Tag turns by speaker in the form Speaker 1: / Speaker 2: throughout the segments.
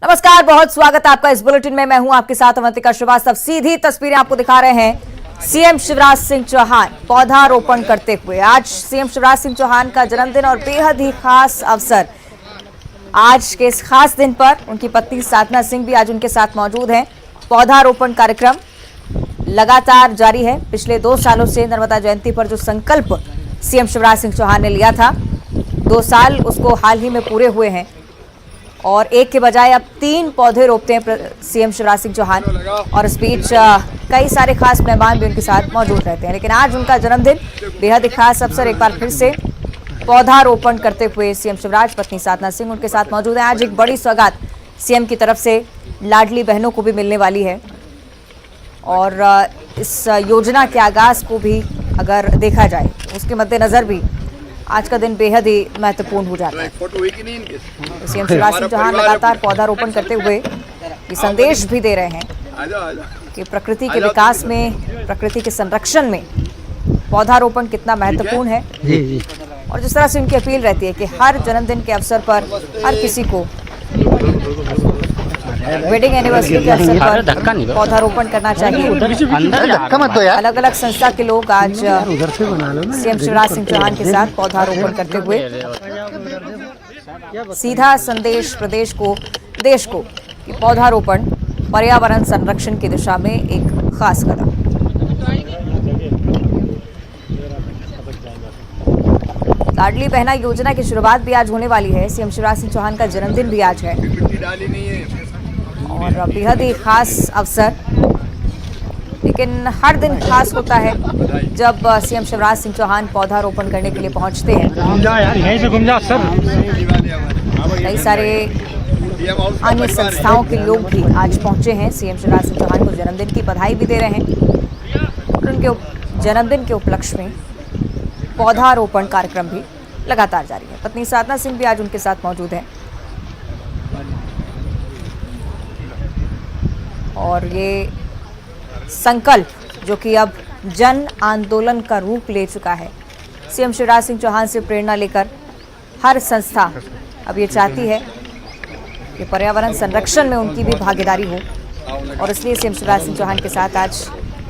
Speaker 1: नमस्कार, बहुत स्वागत है आपका इस बुलेटिन में। मैं हूं आपके साथ अवंतिका श्रीवास्तव। सीधी तस्वीरें आपको दिखा रहे हैं सीएम शिवराज सिंह चौहान पौधारोपण करते हुए। आज सीएम शिवराज सिंह चौहान का जन्मदिन और बेहद ही खास अवसर। आज के इस खास दिन पर उनकी पत्नी साधना सिंह भी आज उनके साथ मौजूद हैं। पौधारोपण कार्यक्रम लगातार जारी है। पिछले 2 सालों से नर्मदा जयंती पर जो संकल्प सीएम शिवराज सिंह चौहान ने लिया था, 2 साल उसको हाल ही में पूरे हुए हैं और एक के बजाय अब 3 पौधे रोपते हैं सीएम शिवराज सिंह चौहान। और इस बीच कई सारे खास मेहमान भी उनके साथ मौजूद रहते हैं। लेकिन आज उनका जन्मदिन, बेहद खास अवसर। एक बार फिर से पौधारोपण करते हुए सीएम शिवराज, पत्नी साधना सिंह उनके साथ मौजूद हैं। आज एक बड़ी सौगात सीएम की तरफ से लाडली बहनों को भी मिलने वाली है और इस योजना के आगाज को भी अगर देखा जाए, उसके मद्देनजर भी आज का दिन बेहद ही महत्वपूर्ण हो जाता है। सीएम शिवराज सिंह चौहान लगातार पौधारोपण करते हुए ये संदेश भी दे रहे हैं कि प्रकृति के विकास में, प्रकृति के संरक्षण में पौधारोपण कितना महत्वपूर्ण है। और जिस तरह से उनकी अपील रहती है कि हर जन्मदिन के अवसर पर हर किसी को, वेडिंग एनिवर्सरी के अवसर पर पौधारोपण करना चाहिए। अलग अलग संस्था के लोग आज सीएम शिवराज सिंह चौहान के साथ पौधारोपण करते हुए सीधा संदेश प्रदेश को, देश को कि पौधारोपण पर्यावरण संरक्षण की दिशा में एक खास कदम। लाडली बहना योजना की शुरुआत भी आज होने वाली है। सीएम शिवराज सिंह चौहान का जन्मदिन भी आज है और बेहद ही खास अवसर। लेकिन हर दिन खास होता है जब सीएम शिवराज सिंह चौहान पौधारोपण करने के लिए पहुंचते हैं। कई सारे अन्य संस्थाओं के लोग भी आज पहुंचे हैं। सीएम शिवराज सिंह चौहान को जन्मदिन की बधाई भी दे रहे हैं और उनके जन्मदिन के उपलक्ष्य में पौधारोपण कार्यक्रम भी लगातार जारी है। पत्नी साधना सिंह भी आज उनके साथ मौजूद हैं और ये संकल्प जो कि अब जन आंदोलन का रूप ले चुका है। सीएम शिवराज सिंह चौहान से प्रेरणा लेकर हर संस्था अब ये चाहती है कि पर्यावरण संरक्षण में उनकी भी भागीदारी हो और इसलिए सीएम शिवराज सिंह चौहान के साथ आज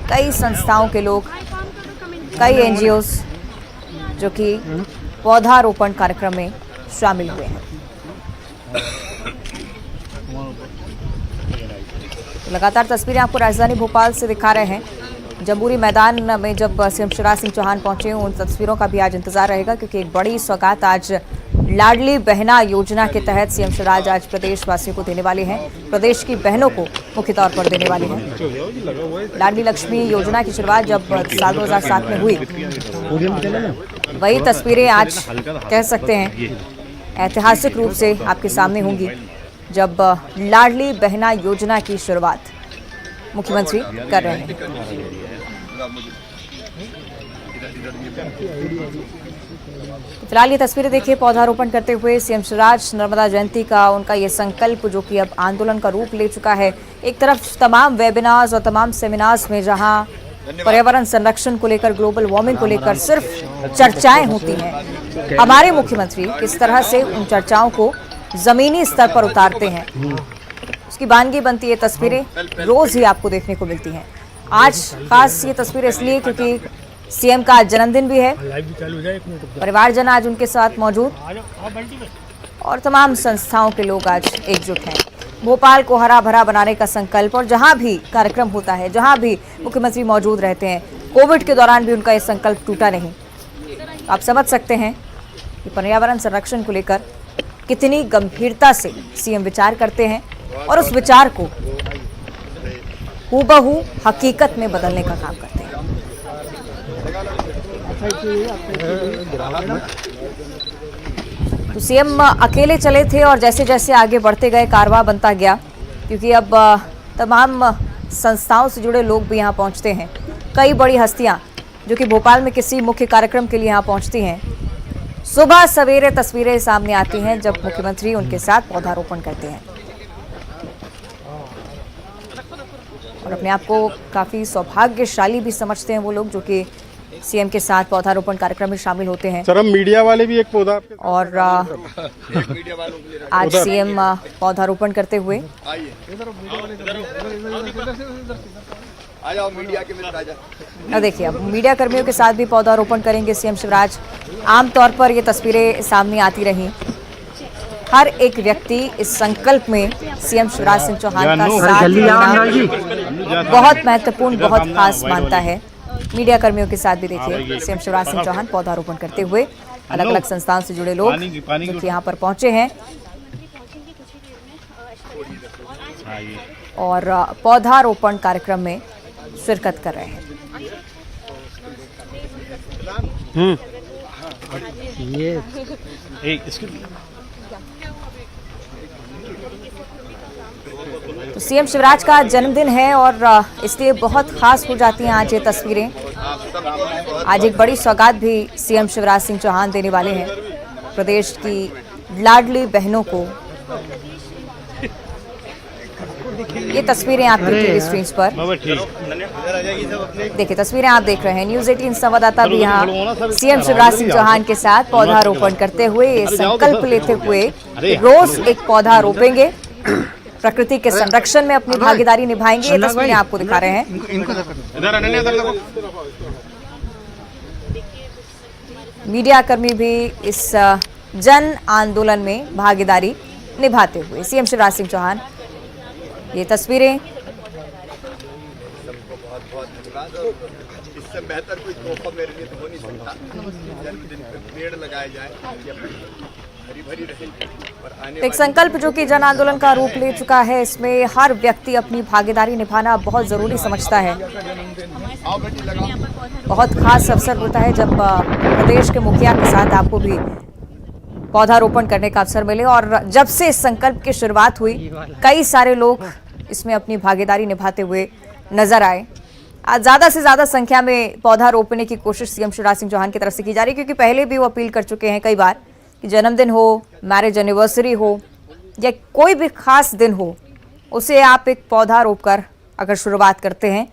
Speaker 1: कई संस्थाओं के लोग, कई एनजीओज जो कि पौधारोपण कार्यक्रम में शामिल हुए हैं। लगातार तस्वीरें आपको राजधानी भोपाल से दिखा रहे हैं। जम्बूरी मैदान में जब सीएम शिवराज सिंह चौहान पहुंचे, उन तस्वीरों का भी आज इंतजार रहेगा क्योंकि एक बड़ी सौगात आज लाडली बहना योजना के तहत सीएम शिवराज आज प्रदेशवासियों को देने वाले हैं। प्रदेश की बहनों को मुख्य तौर पर देने वाले हैं। लाडली लक्ष्मी योजना की शुरुआत जब साल 2007 में हुई, वही तस्वीरें आज कह सकते हैं ऐतिहासिक रूप से आपके सामने होंगी जब लाडली बहना योजना की शुरुआत मुख्यमंत्री कर रहे हैं। फिलहाल ये तस्वीरें देखिए पौधारोपण करते हुए सीएम शिवराज। नर्मदा जयंती का उनका ये संकल्प जो कि अब आंदोलन का रूप ले चुका है। एक तरफ तमाम वेबिनार्स और तमाम सेमिनार्स में जहां पर्यावरण संरक्षण को लेकर, ग्लोबल वार्मिंग को लेकर सिर्फ चर्चाएं होती हैं, हमारे मुख्यमंत्री किस तरह से उन चर्चाओं को जमीनी स्तर पर उतारते हैं, उसकी वानगी बनती है। तस्वीरें रोज ही आपको देखने को मिलती हैं। आज खास ये तस्वीरें इसलिए क्योंकि सीएम का जन्मदिन भी है, परिवारजन आज उनके साथ मौजूद और तमाम संस्थाओं के लोग आज एकजुट हैं। भोपाल को हरा भरा बनाने का संकल्प, और जहां भी कार्यक्रम होता है, जहां भी मुख्यमंत्री मौजूद रहते हैं, कोविड के दौरान भी उनका ये संकल्प टूटा नहीं। आप समझ सकते हैं कि पर्यावरण संरक्षण को लेकर कितनी गंभीरता से सीएम विचार करते हैं और उस विचार को हूबहू हकीकत में बदलने का काम करते हैं। तो सीएम अकेले चले थे और जैसे जैसे आगे बढ़ते गए कारवां बनता गया, क्योंकि अब तमाम संस्थाओं से जुड़े लोग भी यहाँ पहुँचते हैं। कई बड़ी हस्तियाँ जो कि भोपाल में किसी मुख्य कार्यक्रम के लिए यहाँ पहुँचती हैं, सुबह सवेरे तस्वीरें सामने आती हैं जब मुख्यमंत्री उनके साथ पौधारोपण करते हैं और अपने आप को काफ़ी सौभाग्यशाली भी समझते हैं वो लोग जो कि सीएम के साथ पौधारोपण कार्यक्रम में शामिल होते हैं।
Speaker 2: सर हम मीडिया वाले भी एक पौधा
Speaker 1: और आज सीएम पौधारोपण करते हुए देखिए अब मीडिया कर्मियों के साथ भी पौधारोपण करेंगे सीएम शिवराज। आमतौर पर ये तस्वीरें सामने आती रही, हर एक व्यक्ति इस संकल्प में सीएम शिवराज सिंह चौहान का साथ देना बहुत महत्वपूर्ण, बहुत खास मानता है। मीडिया कर्मियों के साथ भी देखिए सीएम शिवराज सिंह चौहान पौधारोपण करते हुए, अलग अलग संस्थाओं से जुड़े लोग जो कि यहाँ पर पहुंचे हैं और पौधारोपण कार्यक्रम में शिरकत कर रहे हैं। तो सीएम शिवराज का जन्मदिन है और इसलिए बहुत खास हो जाती हैं आज ये तस्वीरें। आज एक बड़ी सौगात भी सीएम शिवराज सिंह चौहान देने वाले हैं प्रदेश की लाडली बहनों को। ये तस्वीरें आपकी टीवी स्क्रीन पर देखिए, तस्वीरें आप देख रहे हैं। न्यूज़ 18 संवाददाता भी यहाँ सीएम शिवराज सिंह चौहान के साथ पौधारोपण करते हुए संकल्प लेते हुए रोज एक पौधा रोपेंगे, प्रकृति के संरक्षण में अपनी भागीदारी निभाएंगे। ये तस्वीरें आपको दिखा रहे हैं। मीडिया कर्मी भी इस जन आंदोलन में भागीदारी निभाते हुए सीएम शिवराज सिंह चौहान। ये तस्वीरें
Speaker 3: इससे बेहतर कोई तोहफा मेरे लिए तो हो नहीं सकता। जन्मदिन पे पेड़ लगाए जाए, हरी भरी रहे।
Speaker 1: एक संकल्प जो कि जन आंदोलन का रूप ले चुका है, इसमें हर व्यक्ति अपनी भागीदारी निभाना बहुत जरूरी समझता है। बहुत खास अवसर होता है जब प्रदेश के मुखिया के साथ आपको भी पौधारोपण करने का अवसर मिले और जब से इस संकल्प की शुरुआत हुई कई सारे लोग इसमें अपनी भागीदारी निभाते हुए नजर आए। आज ज्यादा से ज्यादा संख्या में पौधा रोपने की कोशिश सीएम शिवराज सिंह चौहान की तरफ से की जा रही है, क्योंकि पहले भी वो अपील कर चुके हैं कई बार कि जन्मदिन हो, मैरिज एनिवर्सरी हो या कोई भी खास दिन हो, उसे आप एक पौधा रोपकर अगर शुरुआत करते हैं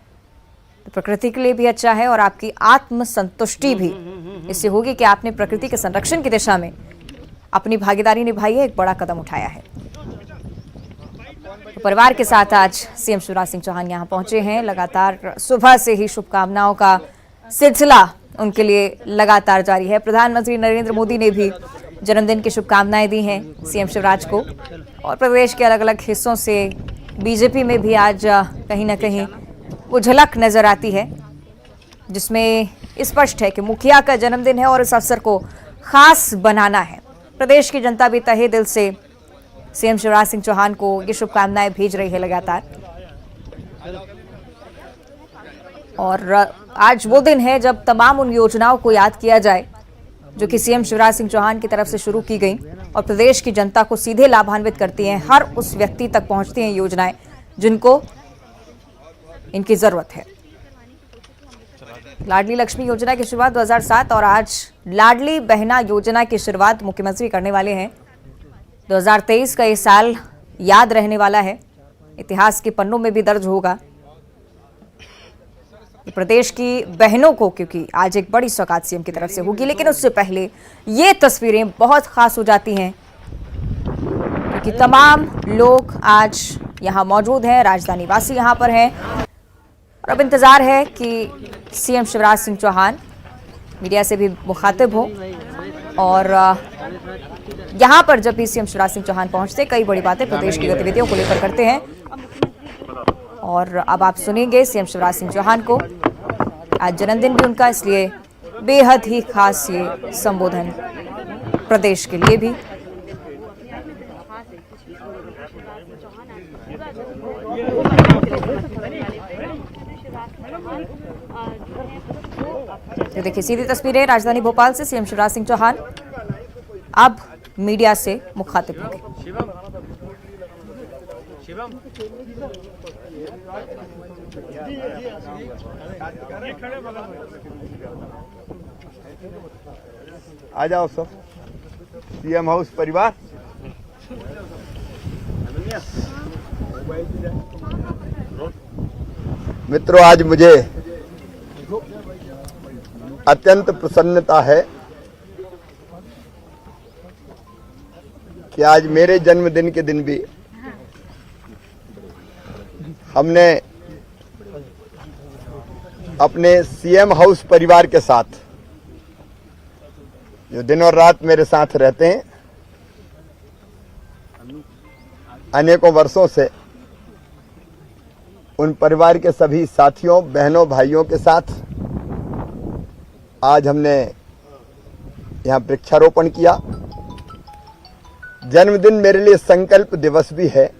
Speaker 1: तो प्रकृति के लिए भी अच्छा है और आपकी आत्मसंतुष्टि भी इससे होगी कि आपने प्रकृति के संरक्षण की दिशा में अपनी भागीदारी निभाई है, एक बड़ा कदम उठाया है। तो परिवार के साथ आज सीएम शिवराज सिंह चौहान यहां पहुंचे हैं। लगातार सुबह से ही शुभकामनाओं का सिलसिला उनके लिए लगातार जारी है। प्रधानमंत्री नरेंद्र मोदी ने भी जन्मदिन की शुभकामनाएं दी हैं सीएम शिवराज को और प्रदेश के अलग अलग हिस्सों से बीजेपी में भी आज कहीं ना कहीं वो झलक नजर आती है, जिसमें स्पष्ट है कि मुखिया का जन्मदिन है और इस अवसर को खास बनाना है। प्रदेश की जनता भी तहे दिल से सीएम शिवराज सिंह चौहान को ये शुभकामनाएं भेज रही है लगातार। और आज वो दिन है जब तमाम उन योजनाओं को याद किया जाए जो कि सीएम शिवराज सिंह चौहान की तरफ से शुरू की गई और प्रदेश की जनता को सीधे लाभान्वित करती हैं। हर उस व्यक्ति तक पहुंचती हैं योजनाएं जिनको इनकी जरूरत है। लाडली लक्ष्मी योजना की शुरुआत 2007 और आज लाडली बहना योजना की शुरुआत मुख्यमंत्री करने वाले हैं। 2023 का ये साल याद रहने वाला है, इतिहास के पन्नों में भी दर्ज होगा। प्रदेश की बहनों को क्योंकि आज एक बड़ी सौगात सीएम की तरफ से होगी, लेकिन उससे पहले ये तस्वीरें बहुत खास हो जाती हैं क्योंकि तमाम लोग आज यहाँ मौजूद हैं, राजधानी वासी यहाँ पर हैं और अब इंतजार है कि सीएम शिवराज सिंह चौहान मीडिया से भी मुखातिब हो और यहाँ पर जब भी सीएम शिवराज सिंह चौहान पहुंचते कई बड़ी बातें प्रदेश की गतिविधियों को लेकर करते हैं। और अब आप सुनेंगे सीएम शिवराज सिंह चौहान को, आज जन्मदिन भी उनका, इसलिए बेहद ही खास ये संबोधन प्रदेश के लिए भी। तो देखिए सीधी तस्वीरें राजधानी भोपाल से सीएम शिवराज सिंह चौहान अब मीडिया से मुखातिब होंगे।
Speaker 3: आ जाओ सब सीएम हाउस परिवार। मित्रों, आज मुझे अत्यंत प्रसन्नता है कि आज मेरे जन्मदिन के दिन भी हमने अपने सीएम हाउस परिवार के साथ, जो दिन और रात मेरे साथ रहते हैं, अनेकों वर्षों से उन परिवार के सभी साथियों, बहनों, भाइयों के साथ आज हमने यहाँ वृक्षारोपण किया। जन्मदिन मेरे लिए संकल्प दिवस भी है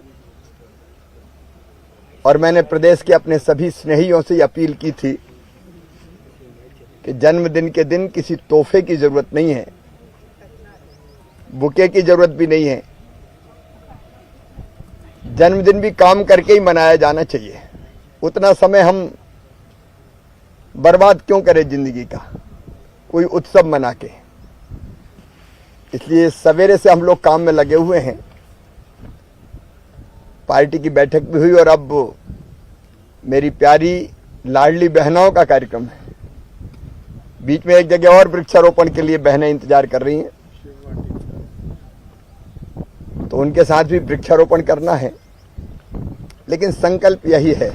Speaker 3: और मैंने प्रदेश के अपने सभी स्नेहियों से अपील की थी कि जन्मदिन के दिन किसी तोहफे की जरूरत नहीं है, बुके की जरूरत भी नहीं है। जन्मदिन भी काम करके ही मनाया जाना चाहिए। उतना समय हम बर्बाद क्यों करें जिंदगी का, कोई उत्सव मना के। इसलिए सवेरे से हम लोग काम में लगे हुए हैं। पार्टी की बैठक भी हुई और अब मेरी प्यारी लाडली बहनों का कार्यक्रम है। बीच में एक जगह और वृक्षारोपण के लिए बहनें इंतजार कर रही हैं, तो उनके साथ भी वृक्षारोपण करना है। लेकिन संकल्प यही है,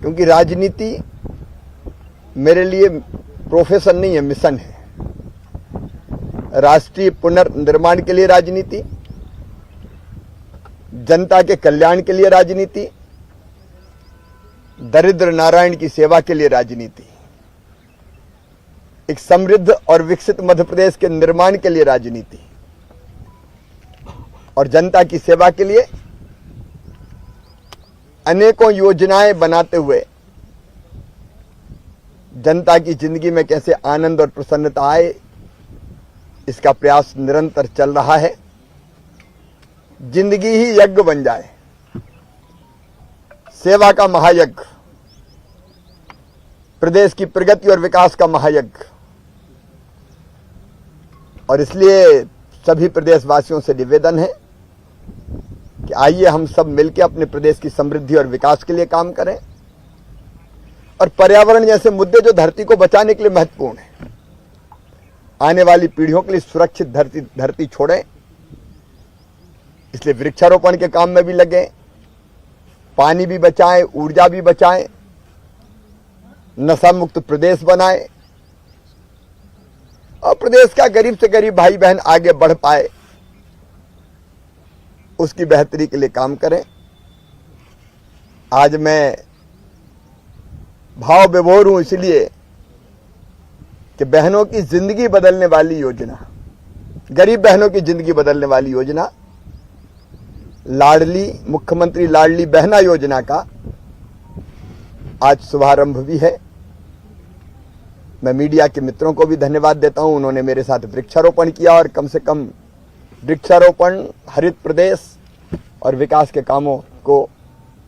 Speaker 3: क्योंकि राजनीति मेरे लिए प्रोफेशन नहीं है, मिशन है। राष्ट्रीय पुनर्निर्माण के लिए राजनीति, जनता के कल्याण के लिए राजनीति, दरिद्र नारायण की सेवा के लिए राजनीति, एक समृद्ध और विकसित मध्य प्रदेश के निर्माण के लिए राजनीति और जनता की सेवा के लिए अनेकों योजनाएं बनाते हुए जनता की जिंदगी में कैसे आनंद और प्रसन्नता आए, इसका प्रयास निरंतर चल रहा है। जिंदगी ही यज्ञ बन जाए, सेवा का महायज्ञ, प्रदेश की प्रगति और विकास का महायज्ञ। और इसलिए सभी प्रदेशवासियों से निवेदन है कि आइए हम सब मिलकर अपने प्रदेश की समृद्धि और विकास के लिए काम करें और पर्यावरण जैसे मुद्दे जो धरती को बचाने के लिए महत्वपूर्ण है, आने वाली पीढ़ियों के लिए सुरक्षित धरती छोड़ें। इसलिए वृक्षारोपण के काम में भी लगे, पानी भी बचाएं, ऊर्जा भी बचाएं, नशा मुक्त प्रदेश बनाएं और प्रदेश का गरीब से गरीब भाई बहन आगे बढ़ पाए, उसकी बेहतरी के लिए काम करें। आज मैं भाव विभोर हूं इसलिए कि बहनों की जिंदगी बदलने वाली योजना, गरीब बहनों की जिंदगी बदलने वाली योजना, लाडली मुख्यमंत्री लाडली बहना योजना का आज शुभारंभ भी है। मैं मीडिया के मित्रों को भी धन्यवाद देता हूं, उन्होंने मेरे साथ वृक्षारोपण किया और कम से कम वृक्षारोपण, हरित प्रदेश और विकास के कामों को,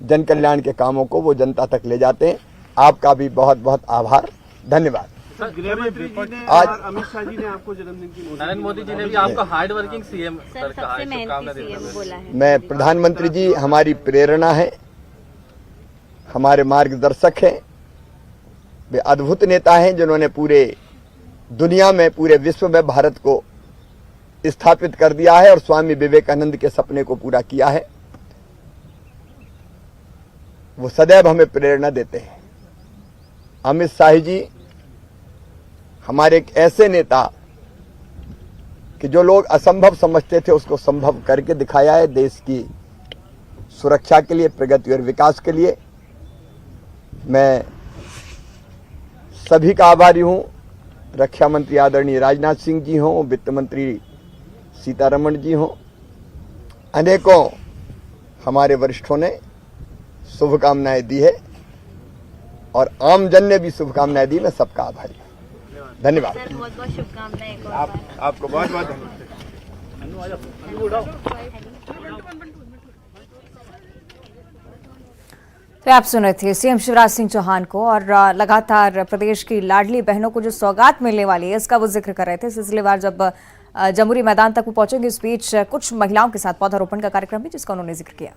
Speaker 3: जन कल्याण के कामों को वो जनता तक ले जाते हैं। आपका भी बहुत बहुत आभार, धन्यवाद।
Speaker 2: गृह मंत्री जी ने
Speaker 3: आज
Speaker 2: अमित शाह जी ने आपको जन्मदिन की
Speaker 4: नरेंद्र मोदी जी ने भी आपको हार्ड वर्किंग सीएम
Speaker 5: सर सबसे मेहनती सीएम बोला है।
Speaker 3: मैं प्रधानमंत्री जी हमारी प्रेरणा है, हमारे मार्गदर्शक हैं। वे अद्भुत नेता हैं जिन्होंने पूरे दुनिया में, पूरे विश्व में भारत को स्थापित कर दिया है और स्वामी विवेकानंद के सपने को पूरा किया है। वो सदैव हमें प्रेरणा देते हैं। अमित शाह जी हमारे एक ऐसे नेता कि जो लोग असंभव समझते थे उसको संभव करके दिखाया है। देश की सुरक्षा के लिए, प्रगति और विकास के लिए मैं सभी का आभारी हूं। रक्षा मंत्री आदरणीय राजनाथ सिंह जी हों, वित्त मंत्री सीतारमण जी हों, अनेकों हमारे वरिष्ठों ने शुभकामनाएं दी है और आमजन ने भी शुभकामनाएं दी। मैं सबका आभारी हूं। धन्यवाद।
Speaker 5: सर बहुत बहुत शुभकामनाएं एक और बार।
Speaker 3: आपको बहुत बहुत धन्यवाद।
Speaker 1: तो आप सुन रहे थे सीएम शिवराज सिंह चौहान को और लगातार प्रदेश की लाडली बहनों को जो सौगात मिलने वाली है इसका वो जिक्र कर रहे थे। सिलसिलेवार जब जमुरी मैदान तक वो पहुंचेंगे, इस बीच कुछ महिलाओं के साथ पौधारोपण का कार्यक्रम भी जिसका उन्होंने जिक्र किया।